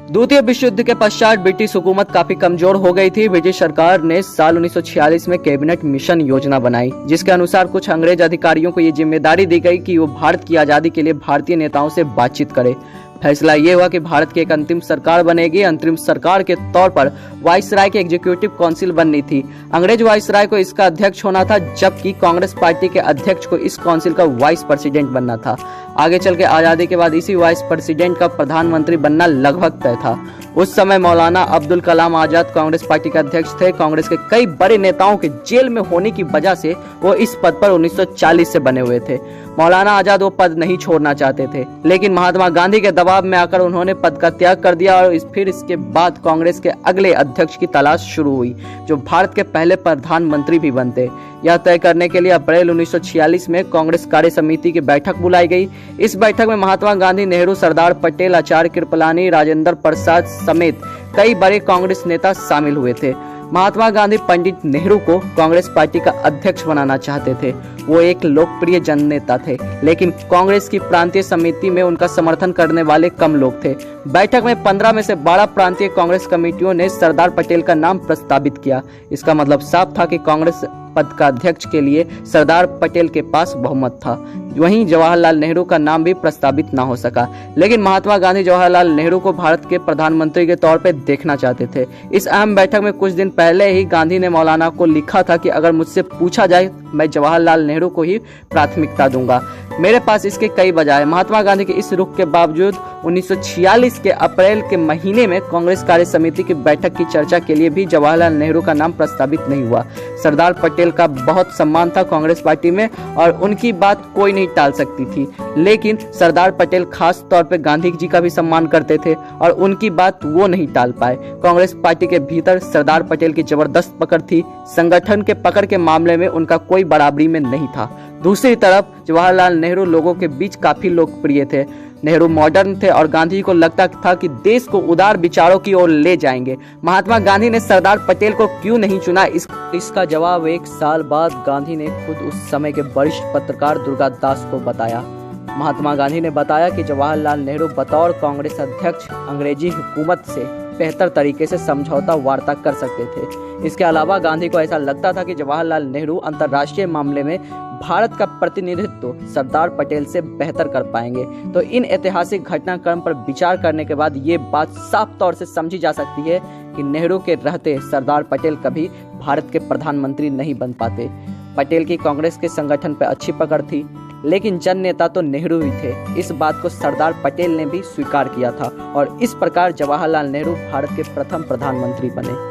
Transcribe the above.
द्वितीय विश्व युद्ध के पश्चात ब्रिटिश हुकूमत काफी कमजोर हो गई थी। ब्रिटिश सरकार ने साल 1946 में कैबिनेट मिशन योजना बनाई, जिसके अनुसार कुछ अंग्रेज अधिकारियों को ये जिम्मेदारी दी गई कि वो भारत की आजादी के लिए भारतीय नेताओं से बातचीत करे। फैसला ये हुआ कि भारत की एक अंतिम सरकार बनेगी। अंतरिम सरकार के तौर पर वाइसराय की एग्जीक्यूटिव काउंसिल बननी थी। अंग्रेज वाइसराय को इसका अध्यक्ष होना था, जबकि कांग्रेस पार्टी के अध्यक्ष को इस काउंसिल का वाइस प्रेसिडेंट बनना था। आगे चल के आजादी के बाद इसी वाइस प्रेसिडेंट का प्रधानमंत्री बनना लगभग तय था। उस समय मौलाना अब्दुल कलाम आजाद कांग्रेस पार्टी के अध्यक्ष थे। कांग्रेस के कई बड़े नेताओं के जेल में होने की वजह से वो इस पद पर 1940 से बने हुए थे। मौलाना आजाद वो पद नहीं छोड़ना चाहते थे, लेकिन महात्मा गांधी के दबाव में आकर उन्होंने पद का त्याग कर दिया और फिर इसके बाद कांग्रेस के अगले अध्यक्ष की तलाश शुरू हुई, जो भारत के पहले प्रधानमंत्री भी बनते। यह तय करने के लिए अप्रैल 1946 में कांग्रेस कार्य समिति की बैठक बुलाई गई। इस बैठक में महात्मा गांधी, नेहरू, सरदार पटेल, आचार्य कृपलानी, राजेंद्र प्रसाद समेत कई बड़े कांग्रेस नेता शामिल हुए थे। महात्मा गांधी पंडित नेहरू को कांग्रेस पार्टी का अध्यक्ष बनाना चाहते थे। वो एक लोकप्रिय जननेता थे, लेकिन कांग्रेस की प्रांतीय समिति में उनका समर्थन करने वाले कम लोग थे। बैठक में 15 में से 12 प्रांतीय कांग्रेस कमेटियों ने सरदार पटेल का नाम प्रस्तावित किया। इसका मतलब साफ था कि कांग्रेस पद का अध्यक्ष के लिए सरदार पटेल के पास बहुमत था। वहीं जवाहरलाल नेहरू का नाम भी प्रस्तावित न हो सका, लेकिन महात्मा गांधी जवाहरलाल नेहरू को भारत के प्रधानमंत्री के तौर पर देखना चाहते थे। इस अहम बैठक में कुछ दिन पहले ही गांधी ने मौलाना को लिखा था कि अगर मुझसे पूछा जाए, मैं जवाहरलाल नेहरू को ही प्राथमिकता दूंगा। मेरे पास इसके कई वजह है। महात्मा गांधी के इस रुख के बावजूद 1946 के अप्रैल के महीने में कांग्रेस कार्य समिति की बैठक की चर्चा के लिए भी जवाहरलाल नेहरू का नाम प्रस्तावित नहीं हुआ। सरदार पटेल का बहुत सम्मान था कांग्रेस पार्टी में और उनकी बात कोई नहीं टाल सकती थी, लेकिन सरदार पटेल खास तौर पे गांधी जी का भी सम्मान करते थे और उनकी बात वो नहीं टाल पाए। कांग्रेस पार्टी के भीतर सरदार पटेल की जबरदस्त पकड़ थी। संगठन के पकड़ के मामले में उनका कोई बराबरी में नहीं था। दूसरी तरफ जवाहरलाल नेहरू लोगों के बीच काफी लोकप्रिय थे। नेहरू मॉडर्न थे और गांधी को लगता था कि देश को उदार विचारों की ओर ले जाएंगे। महात्मा गांधी ने सरदार पटेल को क्यों नहीं चुना, इसका जवाब 1 साल बाद गांधी ने खुद उस समय के वरिष्ठ पत्रकार दुर्गादास को बताया। महात्मा गांधी ने बताया कि जवाहरलाल नेहरू बतौर कांग्रेस अध्यक्ष अंग्रेजी हुकूमत से बेहतर तरीके से समझौता वार्ता कर सकते थे। इसके अलावा गांधी को ऐसा लगता था कि जवाहरलाल नेहरू अंतर्राष्ट्रीय मामले में भारत का प्रतिनिधित्व सरदार पटेल से बेहतर कर पाएंगे। तो इन ऐतिहासिक घटनाक्रम पर विचार करने के बाद ये बात साफ तौर से समझी जा सकती है कि नेहरू के रहते सरदार पटेल कभी भारत के प्रधानमंत्री नहीं बन पाते। पटेल की कांग्रेस के संगठन पर अच्छी पकड़ थी, लेकिन जन नेता तो नेहरू ही थे। इस बात को सरदार पटेल ने भी स्वीकार किया था और इस प्रकार जवाहरलाल नेहरू भारत के प्रथम प्रधानमंत्री बने।